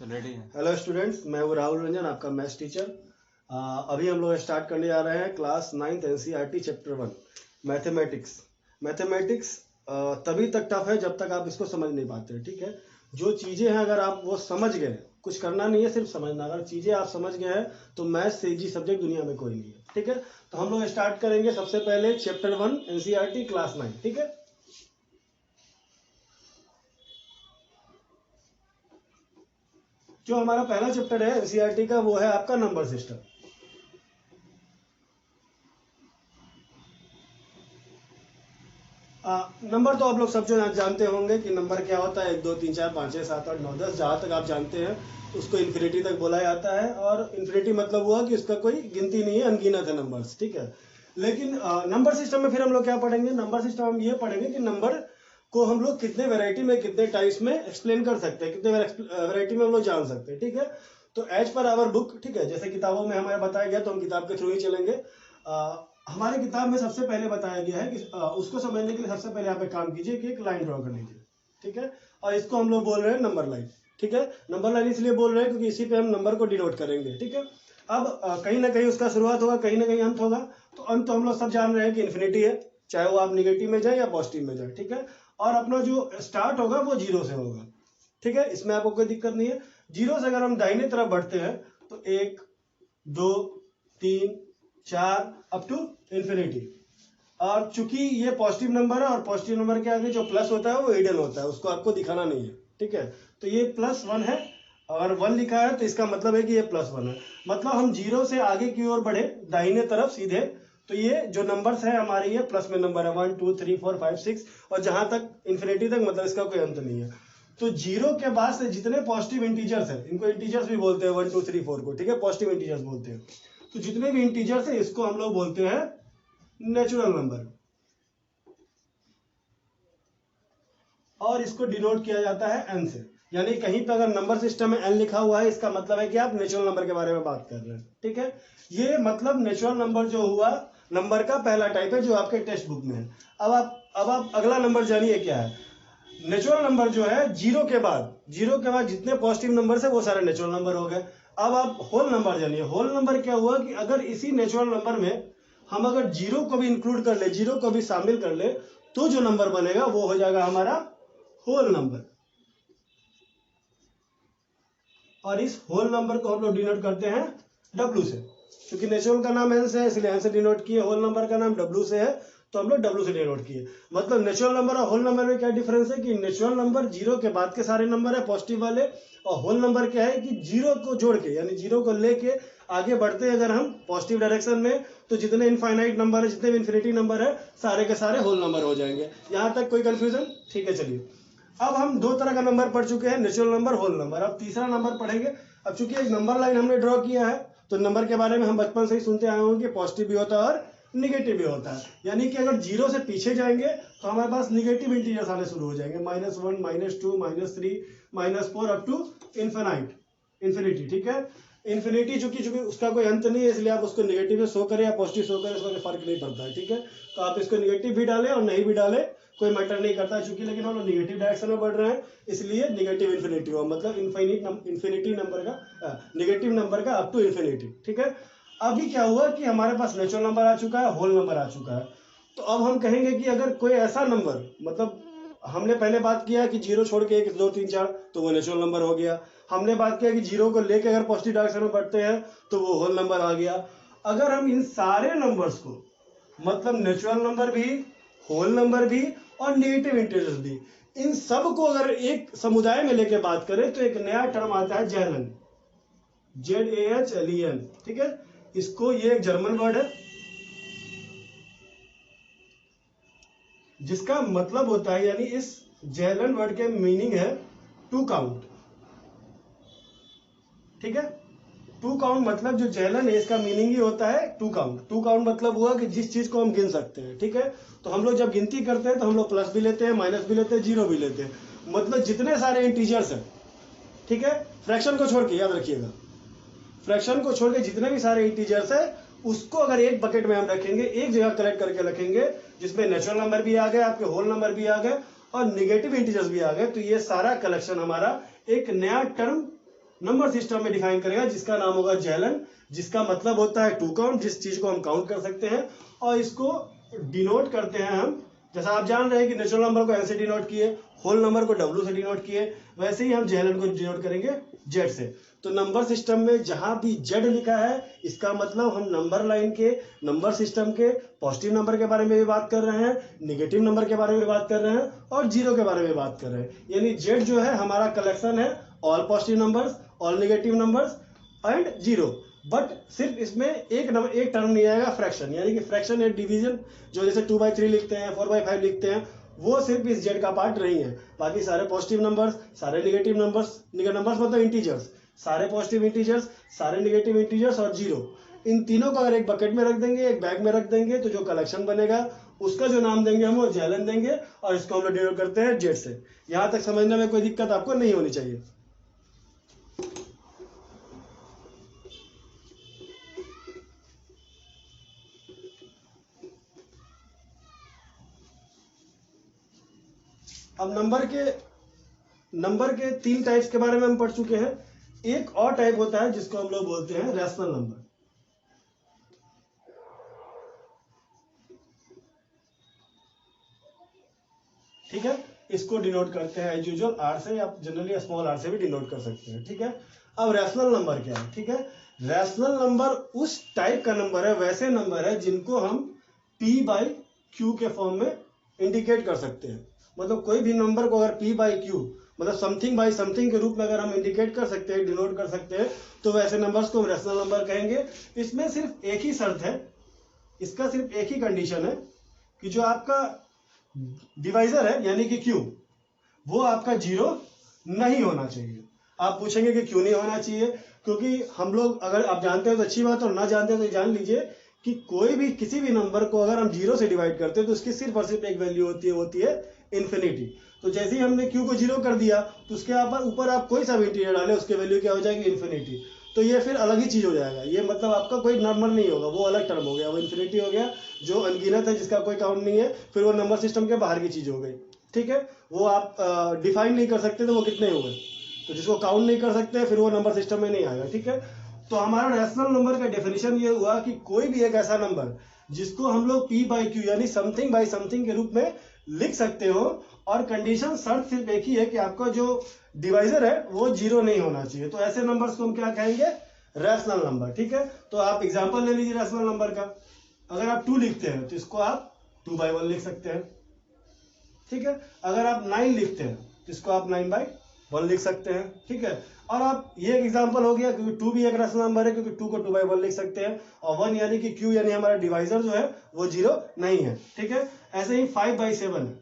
तो रेडी है। Hello students, मैं हूँ राहुल रंजन, आपका मैथ्स टीचर। अभी हम लोग स्टार्ट करने जा रहे हैं class 9th NCERT chapter 1 mathematics. Mathematics तभी तक टफ है जब तक आप इसको समझ नहीं पाते, ठीक है। जो चीज़ें हैं अगर आप वो समझ गए, कुछ करना नहीं है, सिर्फ समझना। अगर चीज़ें आप समझ गए हैं तो मैथ्स से इजी सब्जेक्ट दुनिया में कोई नहीं है, ठीक है। तो हम लोग स्टार्ट करेंगे सबसे पहले चैप्टर 1 एनसीईआरटी क्लास 9, ठीक है। जो हमारा पहला चैप्टर है एनसीईआरटी का वो है आपका नंबर सिस्टम। नंबर तो आप लोग सब जो जानते होंगे कि नंबर क्या होता है। 1 2 3 4 5 6 7 8 9 10 जहाँ तक आप जानते हैं उसको इन्फिनिटी तक बोला जाता है। और इन्फिनिटी मतलब हुआ कि उसका कोई गिनती नहीं है, अनगिनत है नंबर्स, ठीक है। लेकिन नंबर सिस्टम में फिर हम लोग क्या पढ़ेंगे? नंबर सिस्टम हम ये पढ़ेंगे कि नंबर को हम लोग कितने वैरायटी में, कितने टाइप्स में एक्सप्लेन कर सकते हैं, कितने वैरायटी में हम लोग जान सकते हैं, ठीक है। तो एज पर आवर बुक, ठीक है, जैसे किताबों में हमारे बताया गया तो हम किताब के थ्रू ही चलेंगे। हमारे किताब में सबसे पहले बताया गया है कि उसको समझने के लिए सबसे पहले आप एक काम कीजिए कि एक लाइन ड्रॉ कर लीजिए, ठीक है। और इसको हम लोग बोल रहे हैं नंबर लाइन, ठीक है। नंबर लाइन इसलिए बोल रहे हैं क्योंकि इसी पे हम नंबर को डिनोट करेंगे, ठीक है। अब कहीं ना कहीं उसका शुरुआत होगा, कहीं ना कहीं अंत होगा। तो अंत तो हम लोग सब जान रहे हैं कि इन्फिनिटी है, चाहे वो आप निगेटिव में जाए या पॉजिटिव में जाए, ठीक है। और अपना जो स्टार्ट होगा वो 0 से होगा, ठीक है। इसमें आपको कोई दिक्कत नहीं है। 0 से अगर हम दाहिने तरफ बढ़ते हैं तो 1 2 3 4 अप टू इन्फिनिटी। और चूंकि ये पॉजिटिव नंबर है और पॉजिटिव नंबर के आगे जो प्लस होता है वो हिडन होता है, उसको आपको दिखाना नहीं है, ठीक है। तो ये +1 है और 1 लिखा है तो इसका मतलब है कि ये +1 है। मतलब हम 0 से आगे की ओर बढ़े दाहिने तरफ सीधे, तो ये जो नंबर्स है हमारे ये प्लस में नंबर है 1 2 3 4 5 6 और जहां तक इन्फिनिटी तक, मतलब इसका कोई अंत नहीं है। तो 0 के बाद से जितने पॉजिटिव इंटीजर्स है, इनको इंटीजर्स भी बोलते हैं 1 2 3 4 को, ठीक है, पॉजिटिव इंटीजर्स बोलते हैं। तो जितने भी इंटीजर्स है इसको हम लोग बोलते हैं नेचुरल नंबर, और इसको डिनोट किया जाता है n से। यानी कहीं पर अगर नंबर सिस्टम में n लिखा हुआ है इसका मतलब है कि आप नेचुरल नंबर के बारे में बात कर रहे हैं, ठीक है। ये मतलब नेचुरल नंबर जो हुआ नंबर का पहला टाइप है जो आपके टेक्स्ट बुक में है। अब आप अगला नंबर जानिए क्या है। नेचुरल नंबर जो है 0 के बाद जितने पॉजिटिव नंबर है वो सारे नेचुरल नंबर हो गए। अब आप होल नंबर जानिए। होल नंबर क्या हुआ कि अगर इसी नेचुरल नंबर में हम अगर 0 को भी इंक्लूड कर ले, 0 को भी शामिल कर ले, तो जो नंबर बनेगा वो हो जाएगा हमारा होल नंबर। और इस होल नंबर को हम लोग डिनोट करते हैं W से। क्योंकि नेचुरल का नाम n से है इसलिए n से डिनोट किए, होल नंबर का नाम W से है तो हम लोग W से डिनोट किए। मतलब नेचुरल नंबर और होल नंबर में क्या डिफरेंस है कि नेचुरल नंबर 0 के बाद के सारे नंबर है पॉजिटिव वाले, और होल नंबर क्या है कि 0 को जोड़ के, यानी 0 को लेके आगे बढ़ते हैं अगर हम पॉजिटिव डायरेक्शन में, तो जितने इनफाइनाइट नंबर है, जितने भी इन्फिनिटी नंबर है, सारे के सारे होल नंबर हो जाएंगे। यहां तक कोई कंफ्यूजन? ठीक है, चलिए। अब हम 2 तरह का नंबर पढ़ चुके हैं, नेचुरल नंबर, होल नंबर। अब तीसरा नंबर पढ़ेंगे। अब चूंकि एक नंबर लाइन हमने ड्रॉ किया है तो नंबर के बारे में हम बचपन से ही सुनते आए होंगे कि पॉजिटिव भी होता है और निगेटिव भी होता है। यानी कि अगर 0 से पीछे जाएंगे तो हमारे पास निगेटिव इंटीजर्स आने शुरू हो जाएंगे, -1 -2 -3 -4 अप टू इन्फिनिटी, ठीक है। इन्फिनिटी चूंकि उसका कोई अंत नहीं है इसलिए आप उसको निगेटिव में शो करें या पॉजिटिव शो करें, उसका कोई फर्क नहीं पड़ता है, ठीक है। तो आप इसको निगेटिव भी डालें और नहीं भी डालें, कोई मैटर नहीं करता है। चूंकि लेकिन हम लोग निगेटिव डायरेक्शन में बढ़ रहे हैं इसलिए निगेटिव इन्फिनिटी हो, मतलब इन्फिनिटी नंबर का, निगेटिव नंबर का अप टू इन्फिनिटी, ठीक है। अभी क्या हुआ कि हमारे पास नेचुरल नंबर आ चुका है, होल नंबर आ चुका है। तो अब हम कहेंगे कि अगर कोई ऐसा नंबर, मतलब हमने पहले बात किया कि 0 छोड़ के 1 2 3 4 तो वो नेचुरल नंबर हो गया। हमने बात किया कि 0 को लेके अगर पॉजिटिव डायरेक्शन में बढ़ते हैं तो वो होल नंबर आ गया। अगर हम इन सारे नंबर्स को, मतलब नेचुरल नंबर भी, होल नंबर भी और नेगेटिव इंटीजर्स भी, इन सब को अगर एक समुदाय में लेके बात करें तो एक नया टर्म आता है जैलन, ZAHLEN, ठीक है। इसको, ये एक जर्मन वर्ड है जिसका मतलब होता है, यानी इस जैलन वर्ड के मीनिंग है टू काउंट, ठीक है। टू काउंट मतलब जो जैलन है इसका मीनिंग ही होता है टू काउंट। टू काउंट मतलब हुआ कि जिस चीज को हम गिन सकते हैं, ठीक है। तो हम लोग जब गिनती करते हैं तो हम लोग प्लस भी लेते हैं, माइनस भी लेते हैं, 0 भी लेते हैं, मतलब जितने सारे इंटीजर्स हैं, ठीक है। फ्रैक्शन को छोड़ के, याद रखिएगा, फ्रैक्शन को छोड़ के जितने भी सारे इंटीजर्स है उसको अगर एक बकेट में हम रखेंगे, एक जगह कलेक्ट करके रखेंगे, जिसमें नेचुरल नंबर भी आ गए, आपके होल नंबर भी आ गए और निगेटिव इंटीजर्स भी आ गए, तो ये सारा कलेक्शन हमारा एक नया टर्म नंबर सिस्टम में डिफाइन करेगा, जिसका नाम होगा जैलन, जिसका मतलब होता है टू काउंट, जिस चीज को हम काउंट कर सकते हैं, और इसको डिनोट करते हैं हम, जैसा आप जान रहे हैं कि नेचुरल नंबर को एन से डिनोट किए, होल नंबर को डब्ल्यू से डिनोट किए, वैसे ही हम जैलन को डिनोट करेंगे जेड से। तो नंबर सिस्टम में जहां भी जेड लिखा है, इसका मतलब हम नंबर लाइन के, नंबर सिस्टम के पॉजिटिव नंबर के बारे में भी बात कर रहे हैं, निगेटिव नंबर के बारे में बात कर रहे हैं, और जीरो के बारे में बात कर रहे हैं। यानी जेड जो है हमारा कलेक्शन है all positive numbers, all negative numbers and zero. But सिर्फ इसमें एक टर्म नहीं आएगा, फ्रैक्शन, यानी कि फ्रैक्शन या डिवीजन, जो जैसे 2/3 लिखते हैं, 4/5 लिखते हैं, वो सिर्फ इस जेड का पार्ट नहीं है। बाकी सारे पॉजिटिव नंबर्स, सारे नेगेटिव नंबर्स मतलब इंटीजर्स, सारे पॉजिटिव इंटीजर्स, सारे नेगेटिव इंटीजर्स और जीरो, इन तीनों को अगर एक बकेट में रख देंगे, एक बैग में रख देंगे, तो जो कलेक्शन बनेगा उसका जो नाम देंगे हम वो जैलन देंगे, और इसको हम लोग डिनोट करते हैं जेड से। यहां तक समझने में कोई दिक्कत आपको नहीं होनी चाहिए। अब नंबर के 3 टाइप्स के बारे में हम पढ़ चुके हैं। एक और टाइप होता है जिसको हम लोग बोलते हैं रैशनल नंबर। ठीक है, इसको डिनोट करते हैं एज यूजुअल आर से, या जनरली स्मॉल आर से भी डिनोट कर सकते हैं। ठीक है, अब रैशनल नंबर क्या है? ठीक है, रैशनल नंबर उस टाइप का नंबर है, वैसे नंबर है जिनको हम p/q के फॉर्म में इंडिकेट कर सकते हैं। मतलब कोई भी नंबर को अगर p/q मतलब समथिंग बाई समथिंग के रूप में अगर हम इंडिकेट कर सकते हैं, डिनोट कर सकते हैं, तो वैसे नंबर्स को हम रैशनल नंबर कहेंगे। इसमें सिर्फ एक ही शर्त है, इसका सिर्फ एक ही कंडीशन है कि जो आपका डिवाइजर है यानी कि q, वो आपका जीरो नहीं होना चाहिए। आप पूछेंगे कि क्यों नहीं होना चाहिए? क्योंकि हम लोग, अगर आप जानते हो तो अच्छी बात, और ना जानते हो तो जान लीजिए कि कोई भी किसी भी नंबर को अगर हम जीरो से डिवाइड करते हैं तो उसकी सिर्फ और सिर्फ एक वैल्यू होती है इन्फिनिटी। तो जैसे ही हमने q को जीरो कर दिया तो उसके ऊपर आप कोई सा भी इंटीजर डालें, उसके वैल्यू क्या हो जाएगी? इन्फिनिटी। तो ये फिर अलग ही चीज हो जाएगा, ये मतलब आपका कोई नंबर नहीं होगा, वो अलग टर्म हो गया, वो इन्फिनिटी हो गया, जो अनगिनत है, जिसका कोई काउंट नहीं है, फिर वो नंबर सिस्टम के बाहर की चीज हो गई। ठीक है, वो आप डिफाइन नहीं कर सकते तो वो कितने हो गए, तो जिसको काउंट नहीं कर सकते फिर वो नंबर सिस्टम में नहीं आएगा। ठीक है, तो हमारा रैशनल नंबर का डेफिनेशन ये हुआ कि कोई भी एक ऐसा नंबर जिसको हम लोग p/q यानी समथिंग बाई समथिंग के रूप में लिख सकते हो, और कंडीशन शर्त सिर्फ एक ही है कि आपका जो डिवाइजर है वो जीरो नहीं होना चाहिए। तो ऐसे नंबर्स को हम क्या कहेंगे? Rational number. ठीक है, तो आप एग्जांपल ले लीजिए रैशनल नंबर का। अगर आप 2 लिखते हैं तो इसको आप 2/1 लिख सकते हैं। ठीक है, अगर आप 9 लिखते हैं तो इसको आप 9/1 लिख सकते हैं। ठीक है, और आप ये एक एग्जांपल हो गया क्योंकि 2 भी एक रैशनल नंबर है, क्योंकि 2 को 2/1 लिख सकते हैं, और 1 यानी कि q यानी हमारा डिवाइजर जो है वो जीरो नहीं है। ठीक है, ऐसे ही 5/7 है,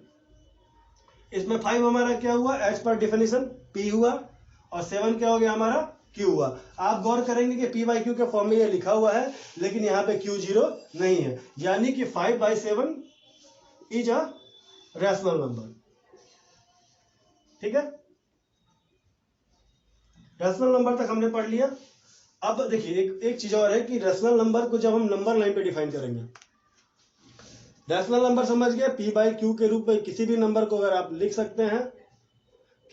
इसमें 5 हमारा क्या हुआ? एज पर डिफिनेशन p हुआ, और 7 क्या हो गया? हमारा q हुआ। आप गौर करेंगे कि p/q के फॉर्म में ये लिखा हुआ है, लेकिन यहाँ पे q जीरो नहीं है, यानी कि 5/7 इज अ रैशनल नंबर। ठीक है, रैशनल नंबर तक हमने पढ़ लिया। अब देखिए एक चीज और है कि रैशनल नंबर को जब हम नंबर लाइन पे डिफाइन करेंगे, रैशनल नंबर समझ गए, p/q के रूप में किसी भी नंबर को अगर आप लिख सकते हैं,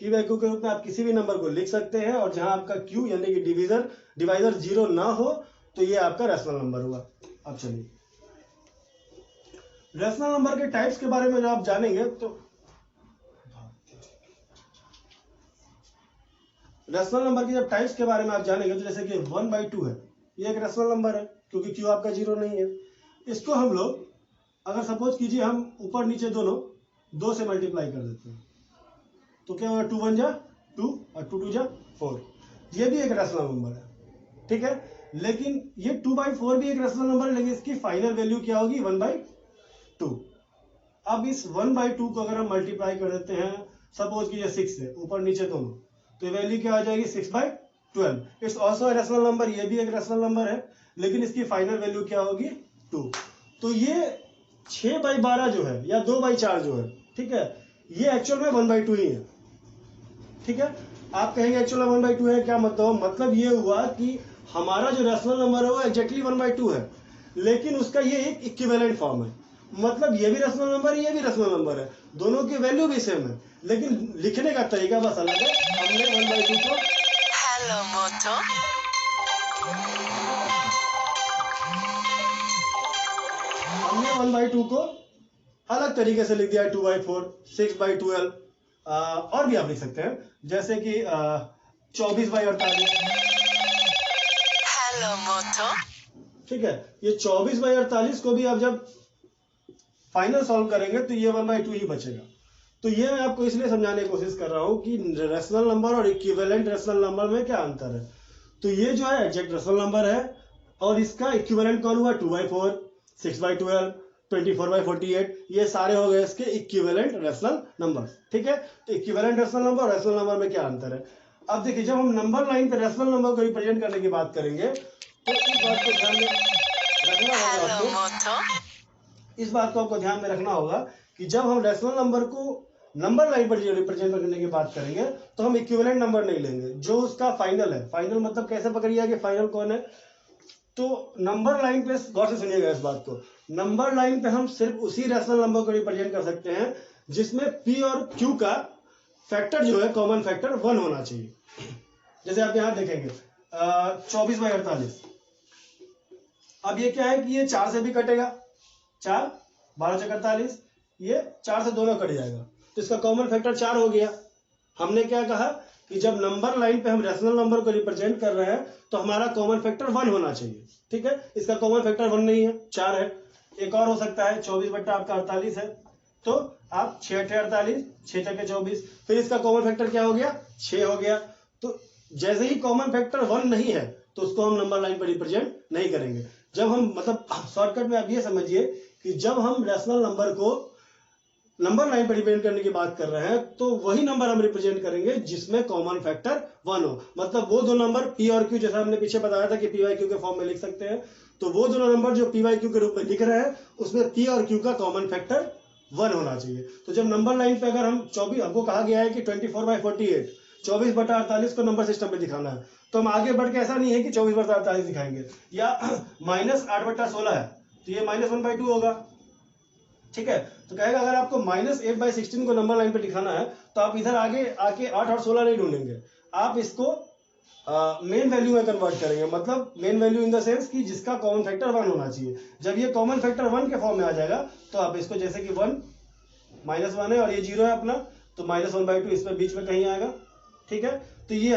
p/q के रूप में आप किसी भी नंबर को लिख सकते हैं, और जहां आपका q यानी कि डिवाइजर जीरो ना हो, तो ये आपका रैशनल नंबर हुआ। अब चलिए रैशनल नंबर के टाइप्स के बारे में जब आप जानेंगे, तो रैशनल नंबर के जब टाइप्स के बारे में आप जानेंगे, तो जैसे कि 1/2 है, ये एक रैशनल नंबर है क्योंकि q आपका जीरो नहीं है। इसको हम लोग अगर सपोज कीजिए हम ऊपर नीचे दोनों 2 से मल्टीप्लाई कर देते हैं, तो क्या होगा? 2 1 जा 2 और 2 2 जा 4, ये भी एक रैशनल नंबर है। ठीक है, लेकिन ये 2/4 भी एक रैशनल नंबर है, लेकिन इसकी फाइनल वैल्यू क्या होगी? 1/2। अब इस 1/2 को अगर हम मल्टीप्लाई कर देते हैं सपोज कीजिए 6 से, ऊपर नीचे दोनों, तो वैल्यू क्या आ जाएगी? 6/12। इट्स ऑल्सो रैशनल नंबर, ये भी एक रैशनल नंबर है, लेकिन इसकी फाइनल वैल्यू क्या होगी? 2। तो ये 6/12 जो है या 2/4 जो है, ठीक है, ये एक्चुअल में 1/2 ही है। ठीक है, आप कहेंगे एक्चुअल में 1/2 है, क्या मतलब ये हुआ कि हमारा जो रैशनल नंबर है वो एग्जैक्टली 1/2 है, लेकिन उसका ये एक इक्विवेलेंट फॉर्म है। मतलब ये भी रैशनल नंबर है, ये भी रैशनल नंबर है, दोनों की वैल्यू भी सेम है, लेकिन लिखने का तरीका बस अलग है। हमने 1/2 को moto, हमने 1/2 को अलग तरीके से लिख दिया है, 2/4, 6/12, और भी आप लिख सकते हैं, जैसे कि 24/48। hello moto, ठीक है, ये 24/48 को भी आप जब फाइनल सॉल्व करेंगे तो ये 1/2 ही बचेगा। तो ये मैं आपको इसलिए समझाने की कोशिश कर रहा हूँ कि रेशनल नंबर और इक्विवेलेंट रेशनल नंबर में क्या अंतर है। तो ये जो है एग्जैक्ट रेशनल नंबर है, और इसका इक्विवेलेंट कौन हुआ, 2/4, 6/12, 24/48, ये सारे हो गए इसके इक्विवेलेंट रेशनल नंबर। ठीक है, तो इक्विवेलेंट रेशनल नंबर और रेशनल नंबर में क्या अंतर है। अब देखिए, जब हम नंबर लाइन पे रेशनल नंबर को रिप्रेजेंट करने की बात करेंगे तो इस बात को ध्यान में रखना होगा hello आपको। moto, इस बात को आपको ध्यान में रखना होगा कि जब हम रेशनल नंबर को नंबर लाइन पर रिप्रेजेंट करने की बात करेंगे तो हम इक्विवेलेंट नंबर नहीं लेंगे, जो उसका फाइनल है। फाइनल मतलब कैसे पकड़िए कि फाइनल कौन है। तो नंबर लाइन पे गौर से सुनिएगा इस बात को, नंबर लाइन पे हम सिर्फ उसी रेशनल नंबर को रिप्रेजेंट कर सकते हैं जिसमें पी और क्यू का फैक्टर जो है, कॉमन फैक्टर 1 होना चाहिए। जैसे आप यहां देखेंगे 24/48। अब ये क्या है कि ये 4 से भी कटेगा, 4 12 × 48, ये 4 से दोनों कट जाएगा, तो इसका कॉमन फैक्टर 4 हो गया। हमने क्या कहा कि जब नंबर लाइन पे हम रेशनल नंबर को रिप्रेजेंट कर रहे हैं तो हमारा कॉमन फैक्टर 1 होना चाहिए। ठीक है, इसका कॉमन फैक्टर 1 नहीं है, 4 है। एक और हो सकता है, 24/48 है, तो आप 6×48, 6×24, फिर इसका कॉमन फैक्टर क्या हो गया, 6 हो गया। तो जैसे ही कॉमन फैक्टर 1 नहीं है तो उसको हम नंबर लाइन पर रिप्रेजेंट नहीं करेंगे। जब हम, मतलब शॉर्टकट में आप ये समझिए कि जब हम रेशनल नंबर को नंबर लाइन पर रिप्रेजेंट करने की बात कर रहे हैं तो वही नंबर हम रिप्रेजेंट करेंगे जिसमें कॉमन फैक्टर 1 हो। मतलब वो दो नंबर पी और क्यू, जैसा हमने पीछे बताया था कि पी वाई क्यू के फॉर्म में लिख सकते हैं, तो वो दोनों नंबर जो पी वाई क्यू के रूप में लिख रहे हैं उसमें पी और क्यू का कॉमन फैक्टर 1 होना चाहिए। तो जब नंबर लाइन पे अगर हम 24, हमको कहा गया है कि 24/48, 24/48 को नंबर सिस्टम में दिखाना है, तो हम आगे बढ़ के ऐसा नहीं है कि 24/48 दिखाएंगे, या -8/16 है तो ये -1/2 होगा। ठीक है, तो कहेगा अगर आपको -8/16 को नंबर लाइन पे दिखाना है तो आप इधर आगे आके 8 और 16 नहीं ढूंढेंगे, आप इसको मेन वैल्यू में कन्वर्ट करेंगे। मतलब main value in the sense कि जिसका कॉमन फैक्टर 1 होना चाहिए। जब ये कॉमन फैक्टर 1 के फॉर्म में आ जाएगा तो आप इसको, जैसे कि 1 -1 है और ये 0 है अपना, तो -1/2 इसमें बीच में कहीं आएगा। ठीक है, तो ये